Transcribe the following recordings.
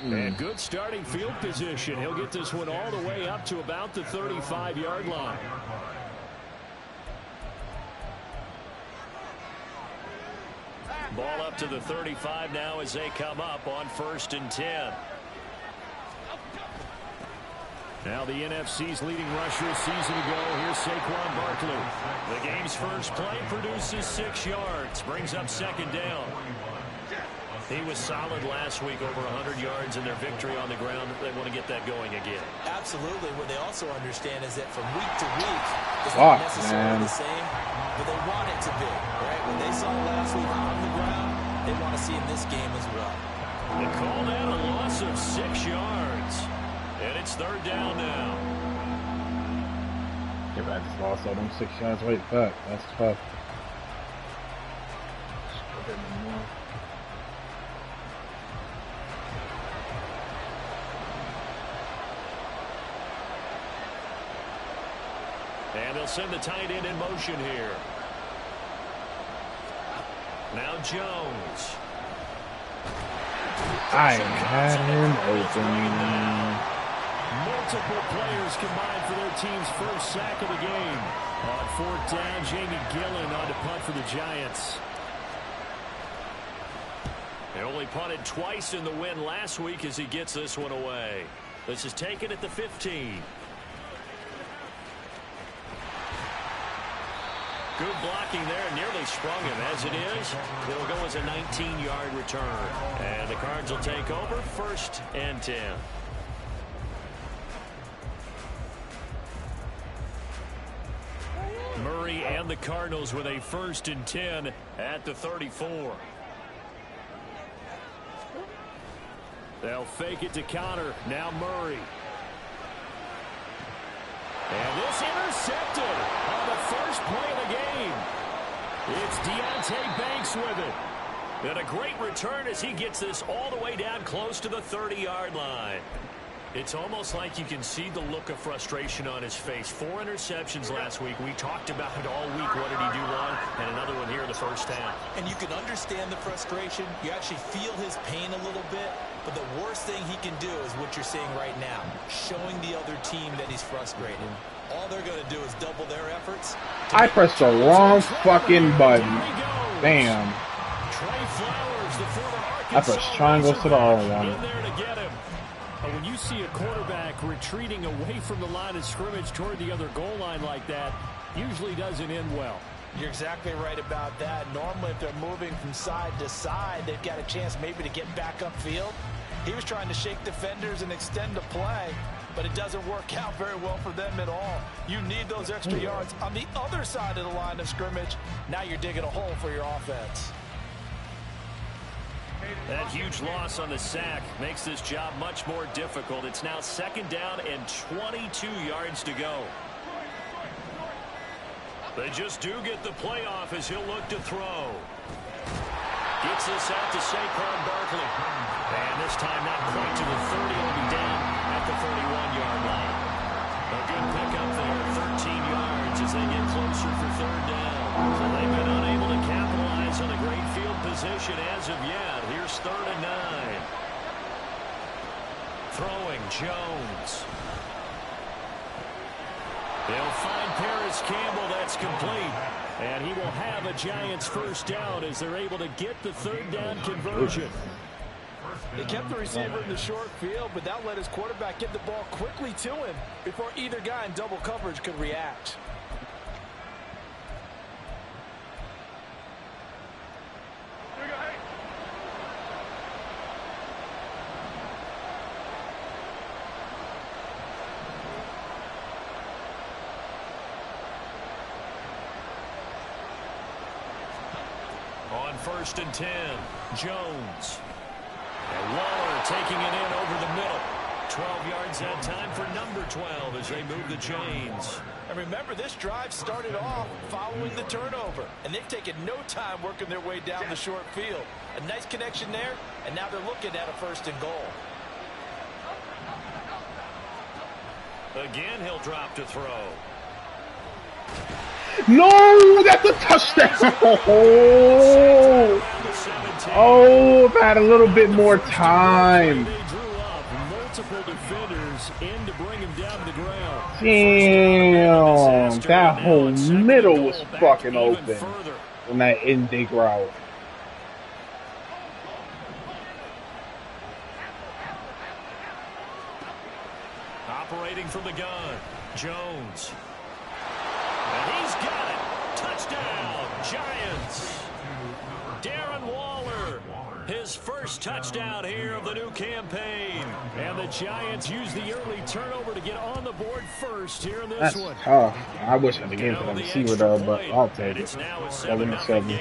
And good starting field position. He'll get this one all the way up to about the 35-yard line. Ball up to the 35 now as they come up on 1st and 10. Now the NFC's leading rusher a season ago. Here's Saquon Barkley. The game's first play produces 6 yards. Brings up 2nd down. He was solid last week, over 100 yards in their victory on the ground. They want to get that going again. Absolutely. What they also understand is that from week to week, it's not necessarily the same, but they want it to be. Right? What they saw last week on the ground, they want to see in this game as well. They call that a loss of 6 yards. And it's 3rd down now. Yeah, I just lost all them 6 yards right back. That's tough. And they'll send the tight end in motion here. Now Jones. I had him open. Multiple players combined for their team's first sack of the game. On 4th down, Jamie Gillen on to punt for the Giants. They only punted twice in the win last week as he gets this one away. This is taken at the 15. Good blocking there, nearly sprung him. As it is, it'll go as a 19-yard return. And the Cards will take over 1st and 10. Murray and the Cardinals with a 1st and 10 at the 34. They'll fake it to Connor. Now Murray. And this intercepted on the first play of the game. It's Deontay Banks with it. And a great return as he gets this all the way down close to the 30-yard line. It's almost like you can see the look of frustration on his face. 4 interceptions last week. We talked about it all week. What did he do wrong? And another one here in the first half. And you can understand the frustration. You actually feel his pain a little bit. But the worst thing he can do is what you're seeing right now, showing the other team that he's frustrated. All they're going to do is double their efforts. I pressed the wrong fucking button. Damn. I pressed triangle to the R1. When you see a quarterback retreating away from the line of scrimmage toward the other goal line like that, usually doesn't end well. You're exactly right about that. Normally, if they're moving from side to side, they've got a chance maybe to get back upfield. He was trying to shake defenders and extend the play, but it doesn't work out very well for them at all. You need those extra yards on the other side of the line of scrimmage. Now you're digging a hole for your offense. That huge loss on the sack makes this job much more difficult. It's now 2nd down and 22 yards to go. They just do get the play off as he'll look to throw. Gets this out to Saquon Barkley. And this time not quite to the 30. He'll be down at the 31-yard line. A good pickup there, 13 yards as they get closer for 3rd down. So they've been unable to capitalize on a great field position as of yet. Here's 3rd and 9. Throwing Jones. They'll find Paris Campbell. That's complete. And he will have a Giants 1st down as they're able to get the 3rd down conversion. They kept the receiver in the short field, but that let his quarterback get the ball quickly to him before either guy in double coverage could react. On 1st and 10, Jones. And Waller taking it in over the middle. 12 yards that time for number 12 as they move the chains. And remember, this drive started off following the turnover. And they've taken no time working their way down the short field. A nice connection there, and now they're looking at a 1st and goal. Again, he'll drop to throw. No, that's a touchdown. Oh, if I had a little bit more time. defenders in to bring him down to the ground. Damn, that whole middle was fucking open on that end dig route. Operating from the gun, Jones. And he's got it. Touchdown, Giants. Darren Waller, his first touchdown here of the new campaign. And the Giants use the early turnover to get on the board first here in this one. That's tough. I wish I had the game for the receiver though, but I'll take it. 7-7.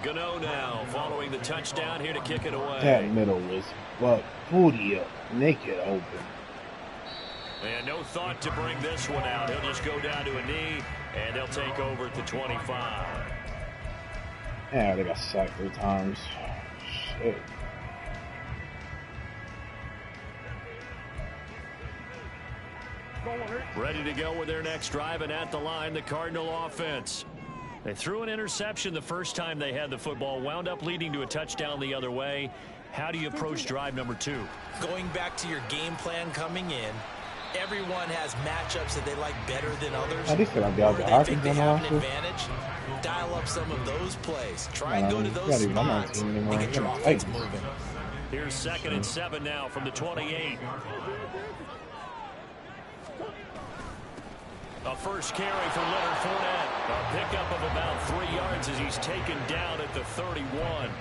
Gano now following the touchdown here to kick it away. That middle was but booty up, naked open. And no thought to bring this one out. He'll just go down to a knee, and they'll take over at the 25. Yeah, they got sacked 3 times. Shit. Ready to go with their next drive, and at the line, the Cardinal offense. They threw an interception the first time they had the football, wound up leading to a touchdown the other way. How do you approach drive number 2? Going back to your game plan coming in, everyone has matchups that they like better than others. I think they think they have an advantage. Dial up some of those plays. Try and go to those spots and get your offense moving. Here's 2nd and 7 now from the 28. A first carry for Leonard Fournette. A pickup of about 3 yards as he's taken down at the 31.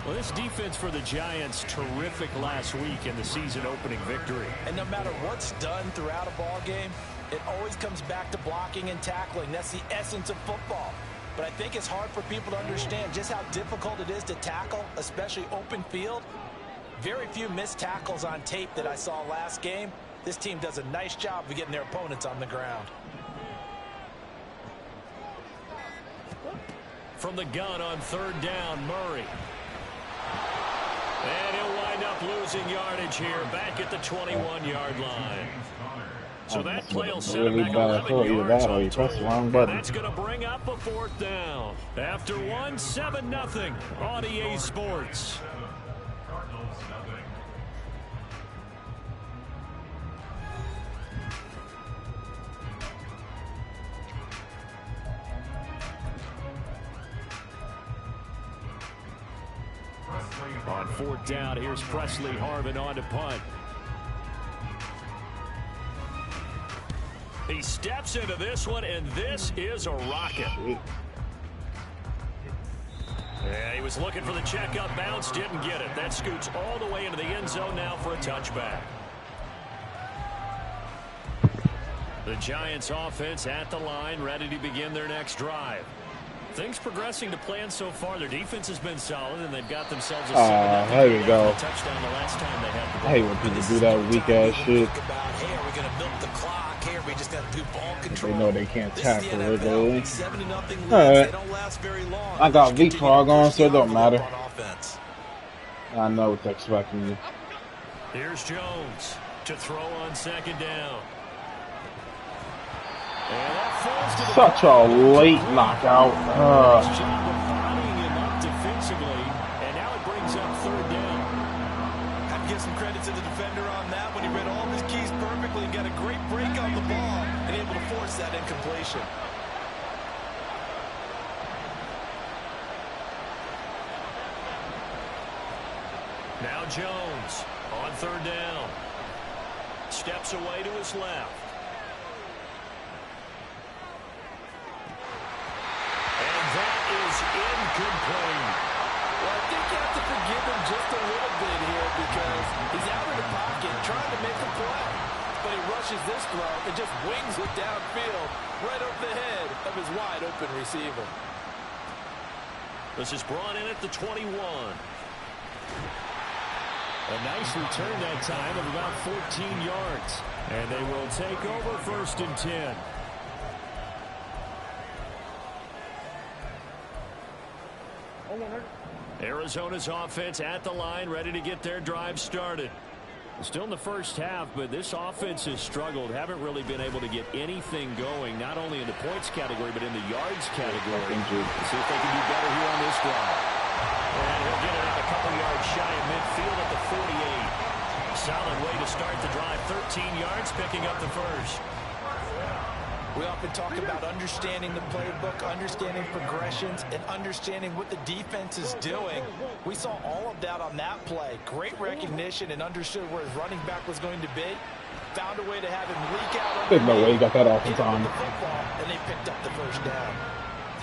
Well, this defense for the Giants, terrific last week in the season-opening victory. And no matter what's done throughout a ball game, it always comes back to blocking and tackling. That's the essence of football. But I think it's hard for people to understand just how difficult it is to tackle, especially open field. Very few missed tackles on tape that I saw last game. This team does a nice job of getting their opponents on the ground. From the gun on 3rd down, Murray. And he'll wind up losing yardage here back at the 21-yard line. So that play will set him back 11 yards on target. That's going to bring up a 4th down. After 7-0 on EA Sports. On 4th down, here's Presley Harvin on to punt. He steps into this one, and this is a rocket. Yeah, he was looking for the checkup bounce, didn't get it. That scoots all the way into the end zone now for a touchback. The Giants offense at the line, ready to begin their next drive. Things progressing to plan so far. Their defense has been solid, and they've got themselves a 7-0 there you go. touchdown the last time they had the ball. I hate when people do that weak-ass shit. Hey, are we going to milk the clock? Hey, we just got to do ball control. They know they can't tackle regularly. 7-0 leads. Alright. They don't last very long. I got leapfrog on, so it don't matter. I know what to expect from you. Here's Jones to throw on 2nd down. Such a late knockout. Bodying him up defensively, and now it brings up 3rd down. Have to give some credit to the defender on that when he read all of his keys perfectly and got a great break on the ball and able to force that incompletion. Now Jones on 3rd down. Steps away to his left. Incomplete. Well, I think you have to forgive him just a little bit here because he's out of the pocket trying to make a play. But he rushes this throw and just wings it downfield right over the head of his wide-open receiver. This is brought in at the 21. A nice return that time of about 14 yards. And they will take over 1st and 10. Arizona's offense at the line, ready to get their drive started. Still in the first half, but this offense has struggled. Haven't really been able to get anything going, not only in the points category, but in the yards category. See if they can do better here on this drive. And he'll get it out a couple yards just shy of midfield at the 48. Solid way to start the drive. 13 yards, picking up the first. We often talk about understanding the playbook, understanding progressions, and understanding what the defense is doing. We saw all of that on that play. Great recognition and understood where his running back was going to be. Found a way to have him leak out. There's no way he got that off in time. The football, and they picked up the first down.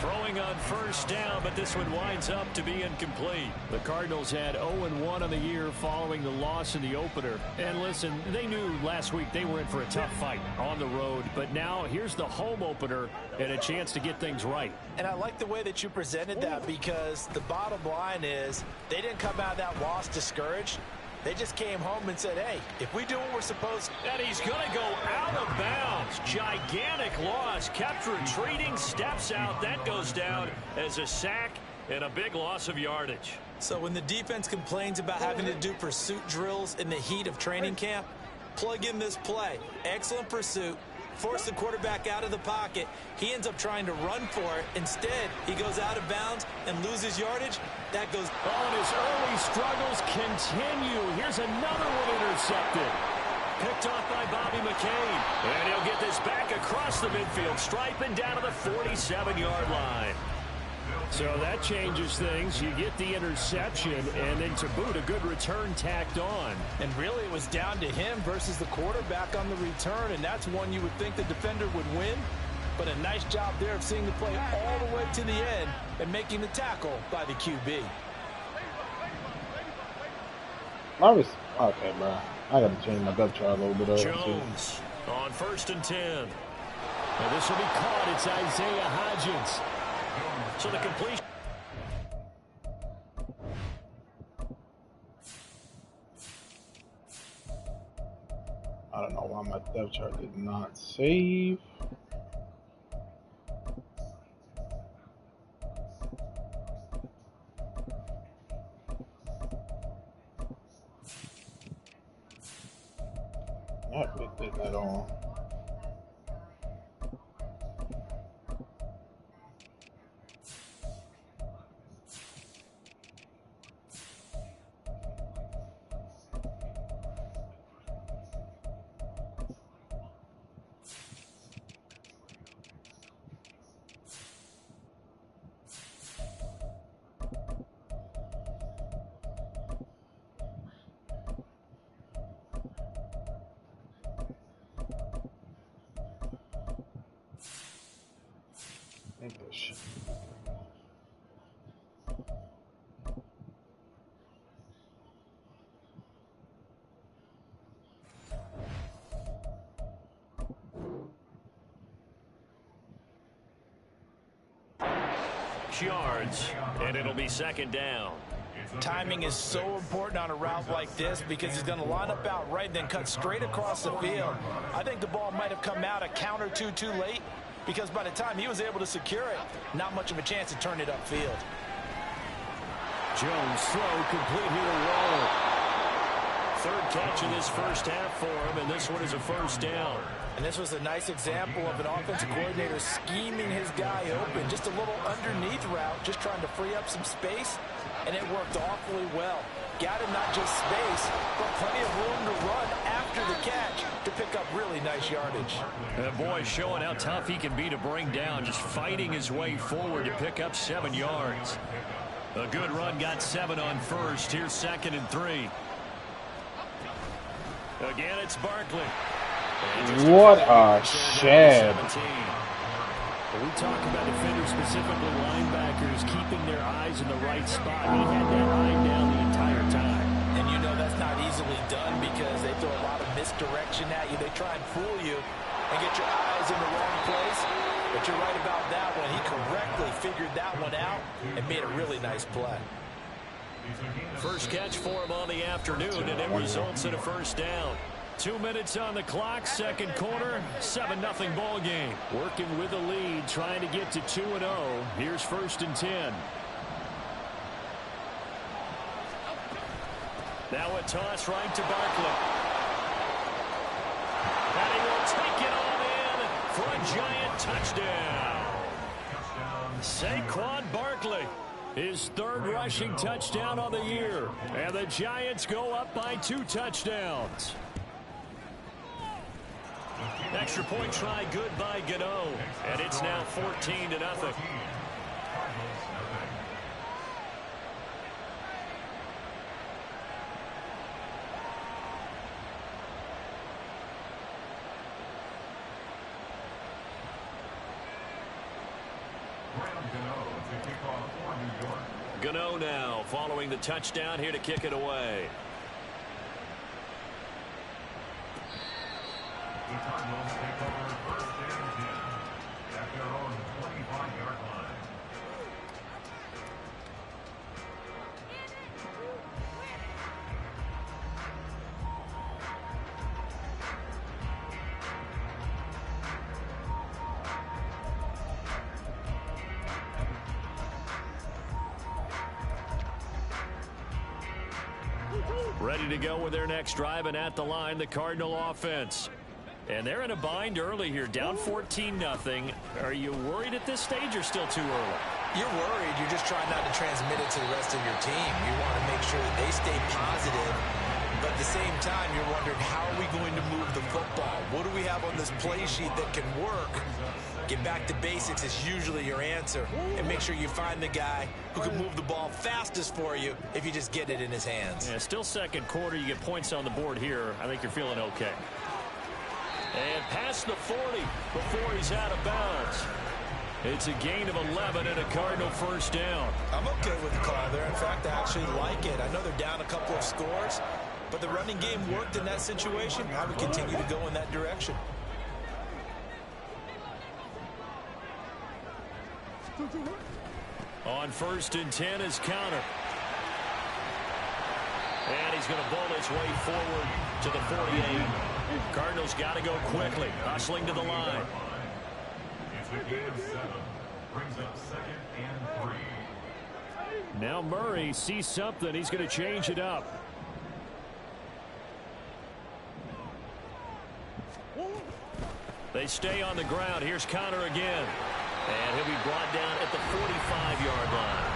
Throwing on first down, but this one winds up to be incomplete. The Cardinals had 0-1 on the year following the loss in the opener. And listen, they knew last week they were in for a tough fight on the road. But now here's the home opener and a chance to get things right. And I like the way that you presented that, because the bottom line is they didn't come out of that loss discouraged. They just came home and said, hey, if we do what we're supposed to. And he's going to go out of bounds. Gigantic loss. Kept retreating. Steps out. That goes down as a sack and a big loss of yardage. So when the defense complains about having to do pursuit drills in the heat of training camp, plug in this play. Excellent pursuit. Force the quarterback out of the pocket. He ends up trying to run for it. Instead, he goes out of bounds and loses yardage. That goes. Oh, and his early struggles continue. Here's another one intercepted. Picked off by Bobby McCain. And he'll get this back across the midfield stripe and down to the 47-yard line. So that changes things. You get the interception, and then to boot, a good return tacked on. And really, it was down to him versus the quarterback on the return, and that's one you would think the defender would win. But a nice job there of seeing the play all the way to the end and making the tackle by the QB. Okay, bro. I got to change my depth chart a little bit. Jones on 1st and 10. And this will be caught. It's Isaiah Hodgins. So the completion. I don't know why my depth chart did not save. That bit didn't at all. English. Yards, and it'll be 2nd down. Timing is so important on a route like this, because he's going to line up out right, then cut straight across the field. I think the ball might have come out a count or two too late, because by the time he was able to secure it, not much of a chance to turn it upfield. Jones throw complete here to roll. 3rd catch in this first half for him, and this one is a 1st down. And this was a nice example of an offensive coordinator scheming his guy open. Just a little underneath route, just trying to free up some space, and it worked awfully well. Got him not just space, but plenty of room to run after the catch to pick up really nice yardage. And boy, showing how tough he can be to bring down, just fighting his way forward to pick up 7 yards. A good run, got 7 on 1st. Here's 2nd and 3. Again, it's Barkley. What a shed. We talk about defenders, specifically linebackers, keeping their eyes in the right spot. He had that line down the entire time. And you know that's not easily done, because they throw a lot of misdirection at you. They try and fool you and get your eyes in the wrong place. But you're right about that one. He correctly figured that one out and made a really nice play. First catch for him on the afternoon, and it results in a 1st down. 2 minutes on the clock, 2nd quarter, 7-0 ball game. Working with the lead, trying to get to 2-0. Here's 1st and 10. Now a toss right to Barkley. And he will take it all in for a giant touchdown. Saquon Barkley. His third rushing touchdown on the year. And the Giants go up by 2 touchdowns. Extra point try good by Gano. And it's now 14-0. Gano now following the touchdown here to kick it away. The Cardinals take over first and 10 at their own 25-yard line. Ready to go with their next drive, and at the line, the Cardinal offense. And they're in a bind early here, down 14-0. Are you worried at this stage or still too early? You're worried. You're just trying not to transmit it to the rest of your team. You want to make sure that they stay positive. But at the same time, you're wondering, how are we going to move the football? What do we have on this play sheet that can work? Get back to basics is usually your answer. And make sure you find the guy who can move the ball fastest for you if you just get it in his hands. Yeah, still second quarter. You get points on the board here. I think you're feeling okay. And past the 40 before he's out of bounds. It's a gain of 11 and a Cardinal first down. I'm okay with the call there. In fact, I actually like it. I know they're down a couple of scores, but the running game worked in that situation. I would continue to go in that direction. On first and 10 is counter. And he's going to bowl his way forward to the 48. Cardinals got to go quickly, hustling to the line. It's a gain of 7. Brings up 2nd and 3. Now Murray sees something. He's going to change it up. They stay on the ground. Here's Connor again. And he'll be brought down at the 45-yard line.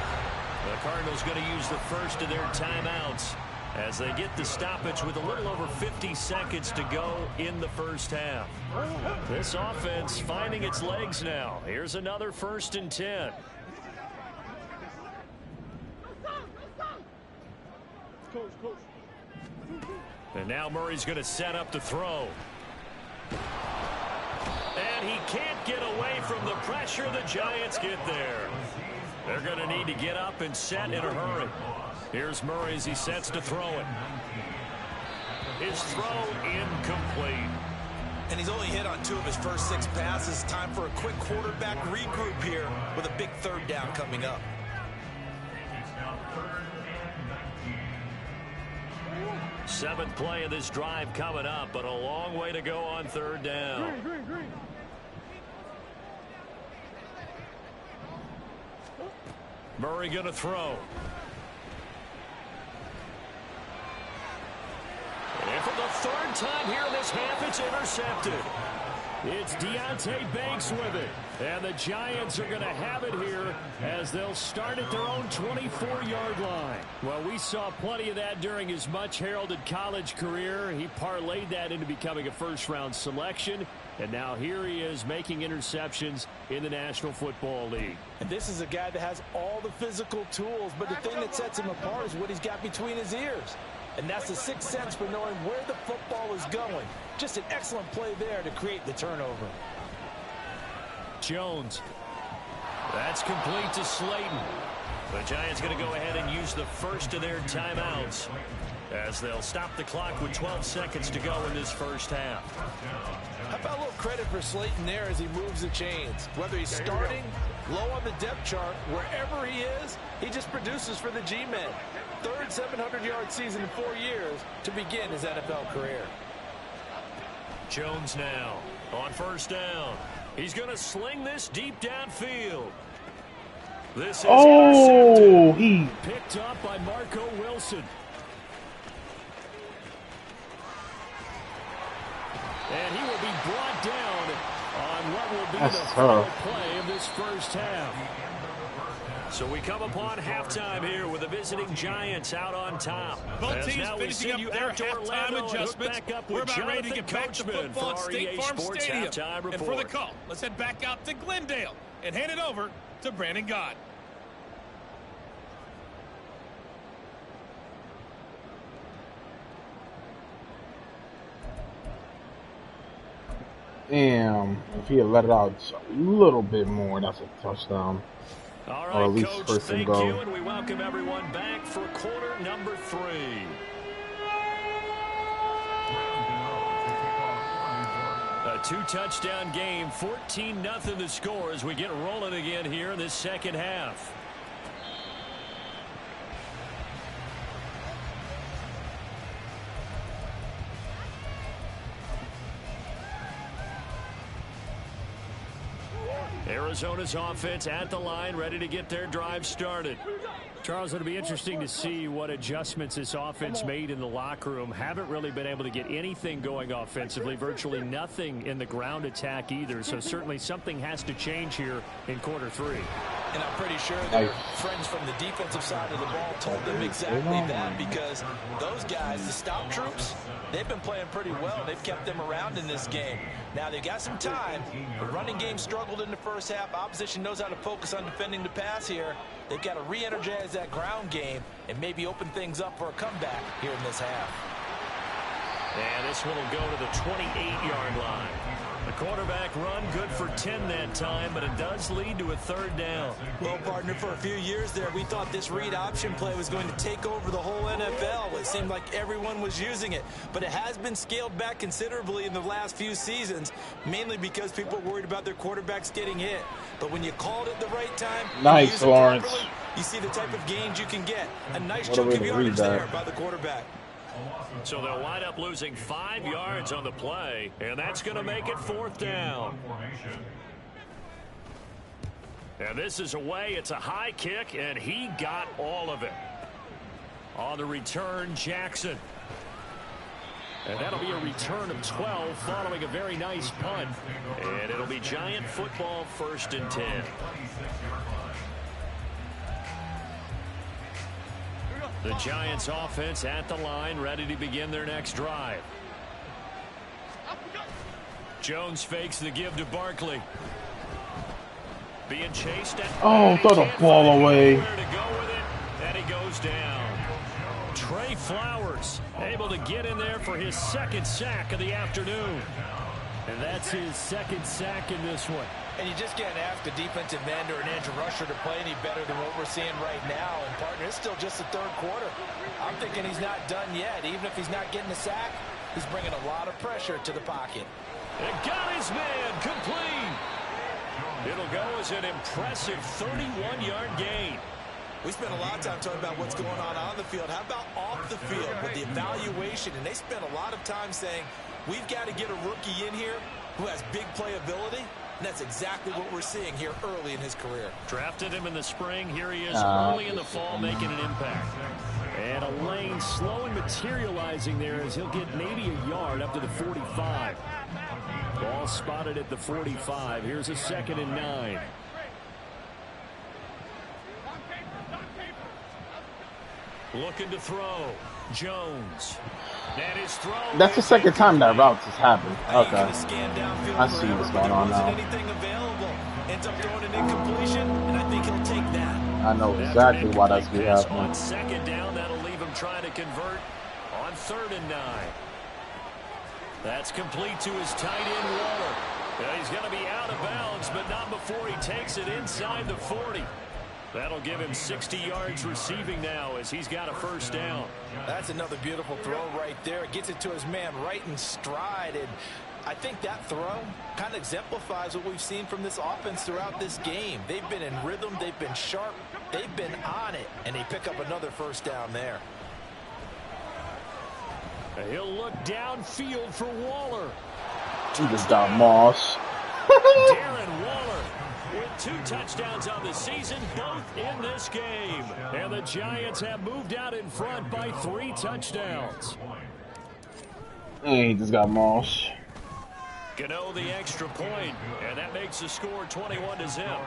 The Cardinals going to use the first of their timeouts as they get the stoppage with a little over 50 seconds to go in the first half. This offense finding its legs now. Here's another first and 10. And now Murray's going to set up to throw. And he can't get away from the pressure. The Giants get there. They're going to need to get up and set in a hurry. Here's Murray as he sets to throw it. His throw incomplete. And he's only hit on 2 of his first 6 passes. Time for a quick quarterback regroup here with a big third down coming up. It's now 3rd and 19. 7th play of this drive coming up, but a long way to go on third down. Murray going to throw. And for the 3rd time here in this half, it's intercepted. It's Deontay Banks with it. And the Giants are going to have it here as they'll start at their own 24-yard line. Well, we saw plenty of that during his much-heralded college career. He parlayed that into becoming a first-round selection. And now here he is making interceptions in the National Football League. And this is a guy that has all the physical tools, but the thing that sets him apart is what he's got between his ears. And that's the sixth sense for knowing where the football is going. Just an excellent play there to create the turnover. Jones. That's complete to Slayton. The Giants going to go ahead and use the first of their timeouts as they'll stop the clock with 12 seconds to go in this first half. How about a little credit for Slayton there as he moves the chains? Whether he's starting, low on the depth chart, wherever he is, he just produces for the G-men. 3rd 700-yard season in 4 years to begin his NFL career. Jones now on first down. He's going to sling this deep downfield. This is intercepted. Picked up by Marco Wilson. And he will be brought down on what will be the final play of this first half. So we come upon halftime here with the visiting Giants out on top. Both teams finishing up their halftime adjustments. We're about ready to get back to football at State Farm Stadium. And for the call, let's head back out to Glendale and hand it over to Brandon Gott. Damn, if he had let it out a little bit more, that's a touchdown. All right, or at least Coach, first and thank goal. you, and we welcome everyone back for quarter number 3. A 2-touchdown game, 14-0 the score as we get rolling again here in this second half. Arizona's offense at the line, ready to get their drive started. Charles, it'll be interesting to see what adjustments this offense made in the locker room. Haven't really been able to get anything going offensively, virtually nothing in the ground attack either. So certainly something has to change here in quarter 3. And I'm pretty sure their friends from the defensive side of the ball told them exactly that, because those guys, the stop troops, they've been playing pretty well. They've kept them around in this game. Now they've got some time. The running game struggled in the first half. Opposition knows how to focus on defending the pass here. They've got to re-energize that ground game and maybe open things up for a comeback here in this half. And this one will go to the 28-yard line. The quarterback run good for 10 that time, but it does lead to a 3rd down. Well, partner, for a few years there, we thought this read option play was going to take over the whole NFL. It seemed like everyone was using it, but it has been scaled back considerably in the last few seasons, mainly because people are worried about their quarterbacks getting hit. But when you called it the right time, nice, Lawrence. Properly, you see the type of gains you can get. A nice chunk of yardage there by the quarterback. So they'll wind up losing 5 yards on the play, and that's going to make it 4th down. And this is away. It's a high kick, and he got all of it. On the return, Jackson. And that'll be a return of 12 following a very nice punt. And it'll be Giant football, 1st and 10. The Giants offense at the line, ready to begin their next drive. Jones fakes the give to Barkley. Being chased at throw the ball away. Where to go with it, and he goes down. Trey Flowers able to get in there for his 2nd sack of the afternoon. And that's his 2nd sack in this one. And you just can't ask a defensive end or an edge rusher to play any better than what we're seeing right now. And, partner, it's still just the 3rd quarter. I'm thinking he's not done yet. Even if he's not getting a sack, he's bringing a lot of pressure to the pocket. And got his man complete. It'll go as an impressive 31-yard gain. We spent a lot of time talking about what's going on the field. How about off the field with the evaluation? And they spent a lot of time saying, we've got to get a rookie in here who has big playability. And that's exactly what we're seeing here early in his career. Drafted him in the spring. Here he is early in the fall making an impact. And a lane slow and materializing there as he'll get maybe a yard up to the 45. Ball spotted at the 45. Here's a 2nd and 9. Looking to throw. Jones. That is thrown. That's the 2nd time that route has happened. Okay. I see what's going on now. Ends up throwing an incompletion, and I think he'll take that. I know exactly why that's going to happen. On 2nd down, that'll leave him trying to convert on 3rd and 9. That's complete to his tight end, Waller. He's going to be out of bounds, but not before he takes it inside the 40. That'll give him 60 yards receiving now as he's got a 1st down. That's another beautiful throw right there. It gets it to his man right in stride. And I think that throw kind of exemplifies what we've seen from this offense throughout this game. They've been in rhythm. They've been sharp. They've been on it. And they pick up another 1st down there. He'll look downfield for Waller. He just got Moss. Darren Waller with 2 touchdowns on the season, both in this game. And the Giants have moved out in front by 3 touchdowns. He just got Moss. Gano the extra point, and that makes the score 21-0.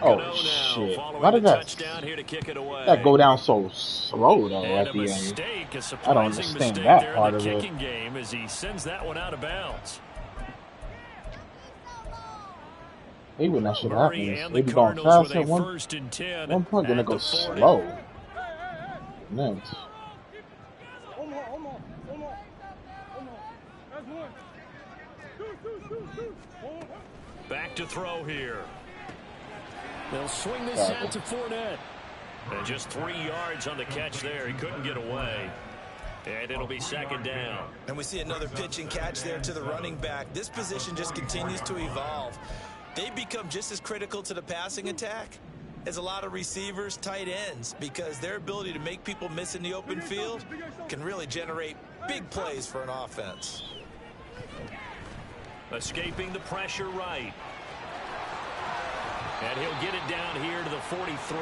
Oh shit! Why did that go down so slow though at the end? I don't understand that part of it. Game as he sends that one out of bounds. Maybe when that shit happens, they be going fast at one point, then it goes slow. Next. Back to throw here. They'll swing this out to Fournette. And just 3 yards on the catch there. He couldn't get away. And it'll be second down. And we see another pitch and catch there to the running back. This position just continues to evolve. They become just as critical to the passing attack as a lot of receivers, tight ends, because their ability to make people miss in the open field can really generate big plays for an offense. Escaping the pressure right. And he'll get it down here to the 43.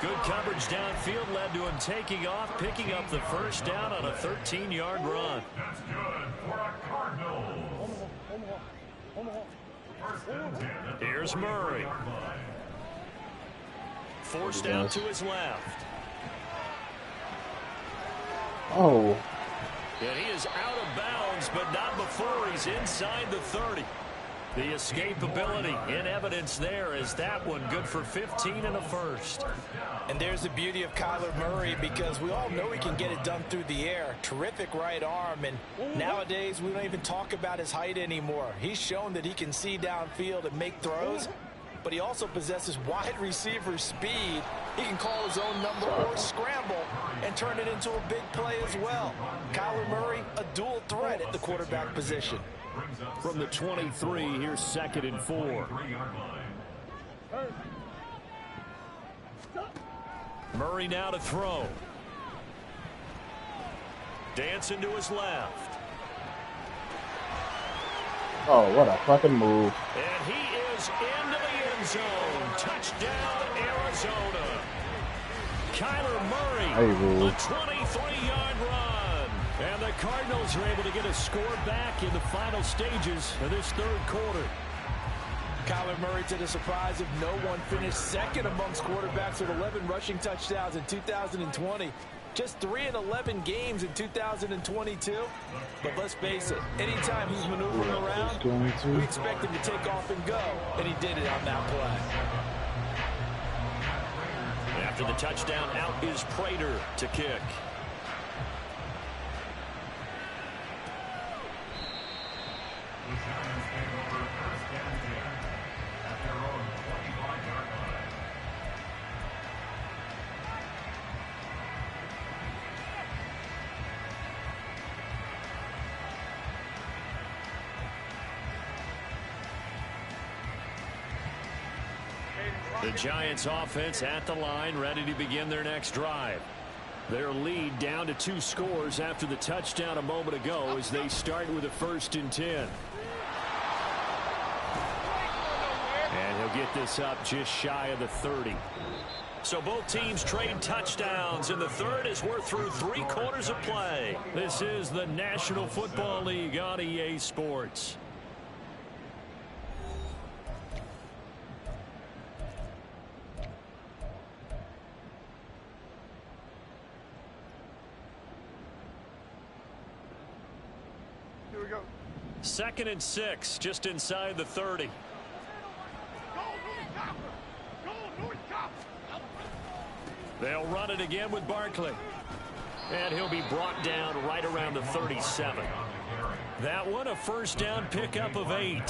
Good coverage downfield led to him taking off, picking up the first down on a 13-yard run. That's good for a Cardinal. Here's Murray. Forced out to his left. Oh. And he is out of bounds, but not before he's inside the 30. The escapability in evidence there is that one good for 15 and a first. And there's the beauty of Kyler Murray, because we all know he can get it done through the air. Terrific right arm, and nowadays we don't even talk about his height anymore. He's shown that he can see downfield and make throws, but he also possesses wide receiver speed. He can call his own number or scramble and turn it into a big play as well. Kyler Murray, a dual threat at the quarterback position. From the 23, here's 2nd and 4. Murray now to throw. Dancing to his left. Oh, what a fucking move. And he is into the end zone. Touchdown, Arizona. Kyler Murray, a 23-yard run. And the Cardinals are able to get a score back in the final stages of this third quarter. Kyler Murray, to the surprise of no one, finished second amongst quarterbacks with 11 rushing touchdowns in 2020. Just 3 in 11 games in 2022. But let's face it, anytime he's maneuvering around, we expect him to take off and go. And he did it on that play. After the touchdown, out is Prater to kick. The Giants offense at the line, ready to begin their next drive. Their lead down to 2 scores after the touchdown a moment ago as they start with a 1st and 10. And he'll get this up just shy of the 30. So both teams trade touchdowns in the third as we're through 3 quarters of play. This is the National Football League on EA Sports. Here we go. 2nd and 6, just inside the 30. They'll run it again with Barkley. And he'll be brought down right around the 37. That one, a 1st down pickup of 8.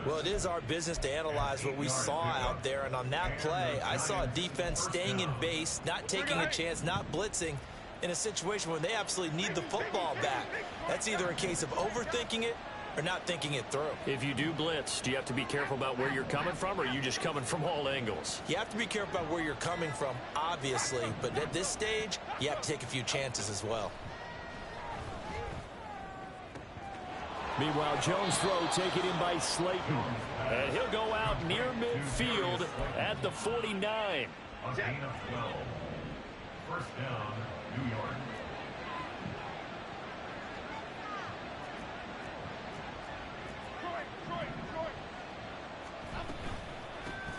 Well, it is our business to analyze what we saw out there. And on that play, I saw a defense staying in base, not taking a chance, not blitzing in a situation where they absolutely need the football back. That's either a case of overthinking it or not thinking it through. If you do blitz, do you have to be careful about where you're coming from, or are you just coming from all angles? You have to be careful about where you're coming from, obviously. But at this stage, you have to take a few chances as well. Meanwhile, Jones' throw taken in by Slayton. And he'll go out near midfield at the 49. A gain of 12. 1st down, New York.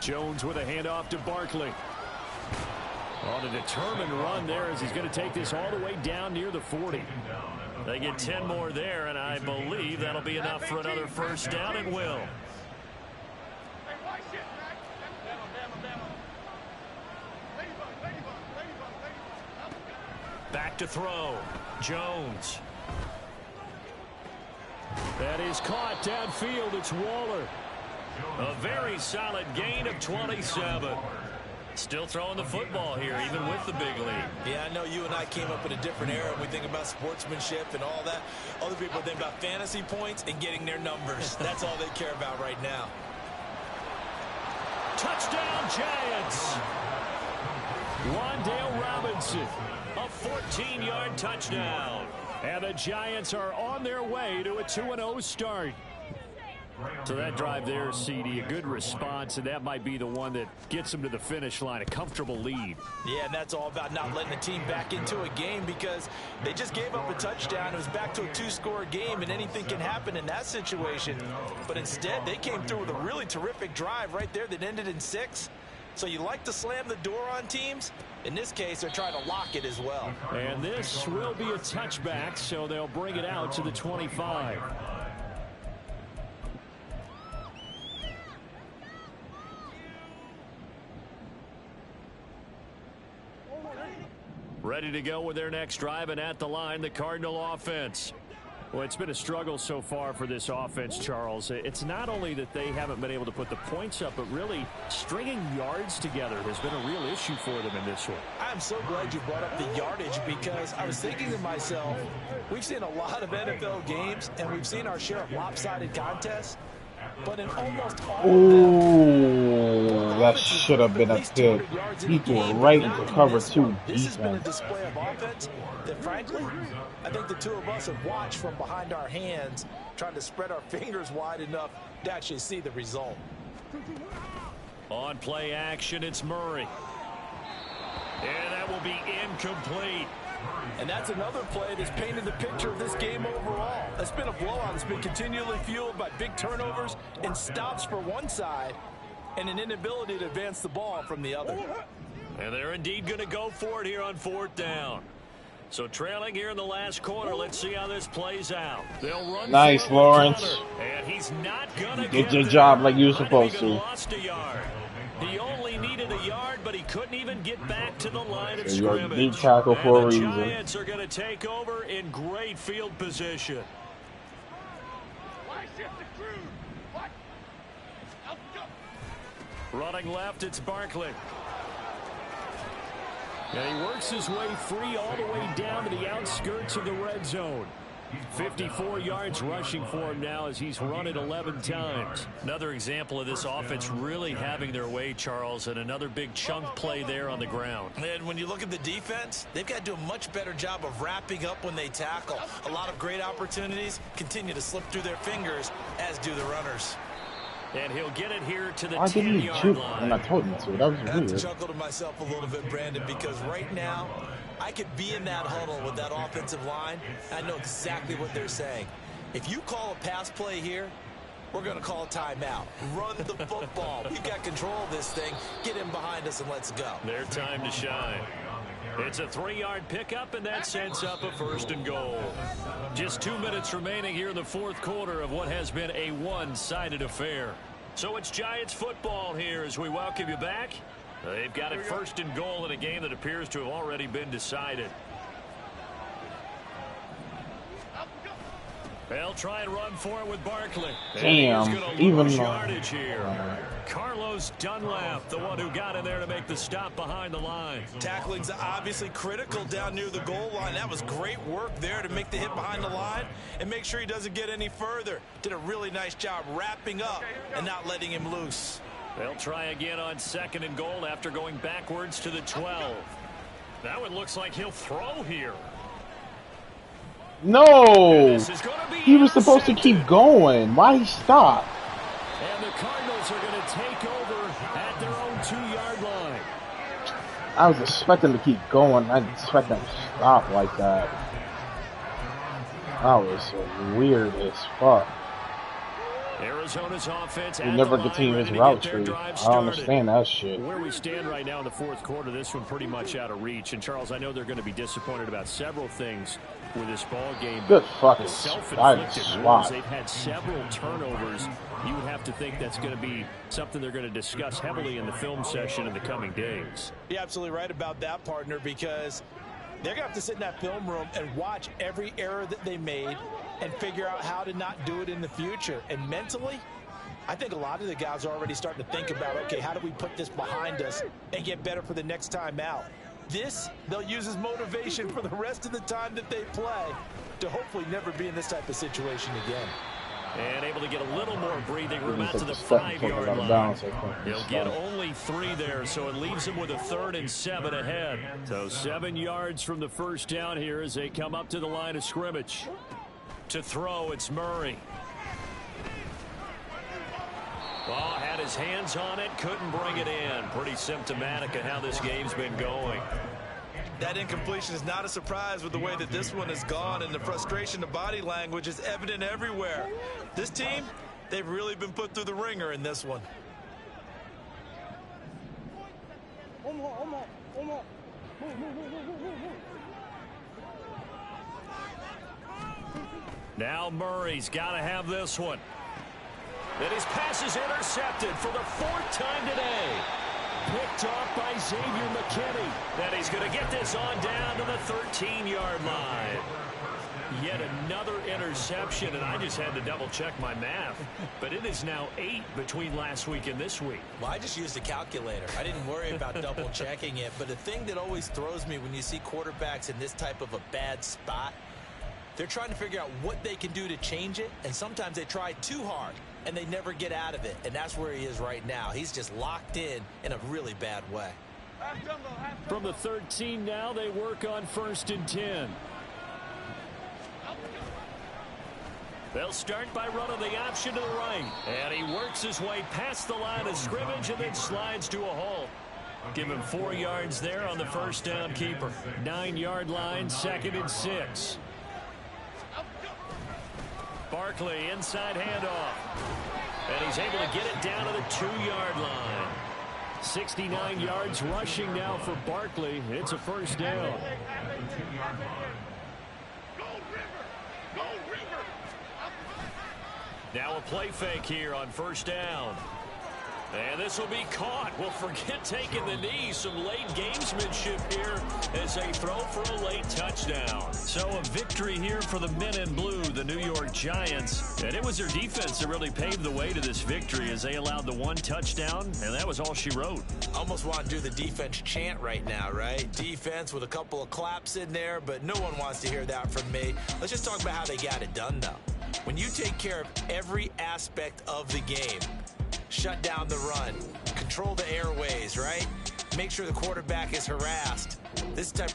Jones with a handoff to Barkley. On a determined run there as he's going to take this all the way down near the 40. They get 10 more there, and I believe that'll be enough for another first down. It will. Back to throw. Jones. That is caught downfield. It's Waller. A very solid gain of 27. Still throwing the football here, even with the big lead. Yeah, I know you and I came up in a different era. We think about sportsmanship and all that. Other people think about fantasy points and getting their numbers. That's all they care about right now. Touchdown, Giants. Wan'Dale Robinson, a 14-yard touchdown. And the Giants are on their way to a 2-0 start. So that drive there, CD, a good response, and that might be the one that gets them to the finish line, a comfortable lead. Yeah, and that's all about not letting the team back into a game because they just gave up a touchdown. It was back to a 2-score game, and anything can happen in that situation. But instead, they came through with a really terrific drive right there that ended in 6. So you like to slam the door on teams. In this case, they're trying to lock it as well. And this will be a touchback, so they'll bring it out to the 25. Ready to go with their next drive, and at the line, the Cardinal offense. Well, it's been a struggle so far for this offense, Charles. It's not only that they haven't been able to put the points up, but really stringing yards together has been a real issue for them in this one. I'm so glad you brought up the yardage because I was thinking to myself, we've seen a lot of NFL games, and we've seen our share of lopsided contests. But in almost all Ooh, that should have been a pick. People were right into cover 2 This has been a defense. display of offense that, frankly, I think the two of us have watched from behind our hands, trying to spread our fingers wide enough to actually see the result. On play action, it's Murray. And that will be incomplete. And that's another play that's painted the picture of this game overall. It's been a blowout. It's been continually fueled by big turnovers and stops for one side and an inability to advance the ball from the other. And they're indeed going to go for it here on 4th down. So trailing here in the last quarter, let's see how this plays out. They'll run. Nice, Lawrence. And he's not going to Did your job like you were supposed to. Lost a yard. He only needed a yard, but he couldn't even get back to the line of So you're a scrimmage. deep tackle for a And the reason. Giants are going to take over in great field position. Running left, it's Barkley. And he works his way free all the way down to the outskirts of the red zone. 54 yards rushing for him now as he's run it 11 times. Another example of this offense really having their way, Charles, and another big chunk play there on the ground. And when you look at the defense, they've got to do a much better job of wrapping up when they tackle. A lot of great opportunities continue to slip through their fingers, as do the runners. And he'll get it here to the 10-yard 10-yard line. line. And I told him to. That was I have to weird. chuckle to myself a little bit, Brandon, because right now, I could be in that huddle with that offensive line. I know exactly what they're saying. If you call a pass play here, we're going to call a timeout. Run the football. We've got control of this thing. Get in behind us and let's go. Their time to shine. It's a 3-yard pickup, and that sets up a 1st and goal. Just 2 minutes remaining here in the 4th quarter of what has been a one-sided affair. So it's Giants football here as we welcome you back. They've got it 1st and goal in a game that appears to have already been decided. They'll try and run for it with Barkley. Damn, even yardage here. Carlos Dunlap, the one who got in there to make the stop behind the line. Tackling's obviously critical down near the goal line. That was great work there to make the hit behind the line and make sure he doesn't get any further. Did a really nice job wrapping up and not letting him loose. They'll try again on 2nd and goal after going backwards to the 12. That one looks like he'll throw here. No! He was supposed to keep going. Why he stop? And the Cardinals are going to take over at their own 2-yard line. I was expecting to keep going. I didn't expect them to stop like that. That was so weird as fuck. Arizona's offense. He never continue his route tree. I don't understand that shit. Where we stand right now in the fourth quarter, this one pretty much out of reach. And Charles, I know they're going to be disappointed about several things with this ball game. Good fucking self-inflicted wounds. They've had several turnovers. You would have to think that's going to be something they're going to discuss heavily in the film session in the coming days. You're absolutely right about that, partner, because they're going to have to sit in that film room and watch every error that they made and figure out how to not do it in the future. And mentally, I think a lot of the guys are already starting to think about, okay, how do we put this behind us and get better for the next time out? This, they'll use as motivation for the rest of the time that they play to hopefully never be in this type of situation again. And able to get a little more breathing room out to the 5-yard line. He'll get only 3 there, so it leaves him with a 3rd and 7 ahead. So 7 yards from the first down here as they come up to the line of scrimmage. To throw, it's Murray. Well, had his hands on it, couldn't bring it in. Pretty symptomatic of how this game's been going. That incompletion is not a surprise with the way that this one has gone, and the frustration, the body language is evident everywhere. This team, they've really been put through the ringer in this one. Now Murray's got to have this one. And his pass is intercepted for the 4th time today. Picked off by Xavier McKinney. And he's going to get this on down to the 13-yard line. Yet another interception, and I just had to double-check my math. But it is now 8 between last week and this week. Well, I just used a calculator. I didn't worry about double-checking it. But the thing that always throws me when you see quarterbacks in this type of a bad spot, they're trying to figure out what they can do to change it, and sometimes they try too hard, and they never get out of it. And that's where he is right now. He's just locked in a really bad way. From the 13 now, they work on 1st and 10. They'll start by running the option to the right. And he works his way past the line of scrimmage and then slides to a halt. Give him 4 yards there on the first down keeper. 9-yard line, 2nd and 6. Barkley, inside handoff. And he's able to get it down to the 2-yard line. 69 yards rushing now for Barkley. It's a first down. Now a play fake here on first down. And this will be caught. Well, forget taking the knee. Some late gamesmanship here as they throw for a late touchdown. So a victory here for the men in blue, the New York Giants. And it was their defense that really paved the way to this victory as they allowed the 1 touchdown, and that was all she wrote. Almost want to do the defense chant right now, right? Defense with a couple of claps in there, but no one wants to hear that from me. Let's just talk about how they got it done, though. When you take care of every aspect of the game, shut down the run, control the airways, right? Make sure the quarterback is harassed. This type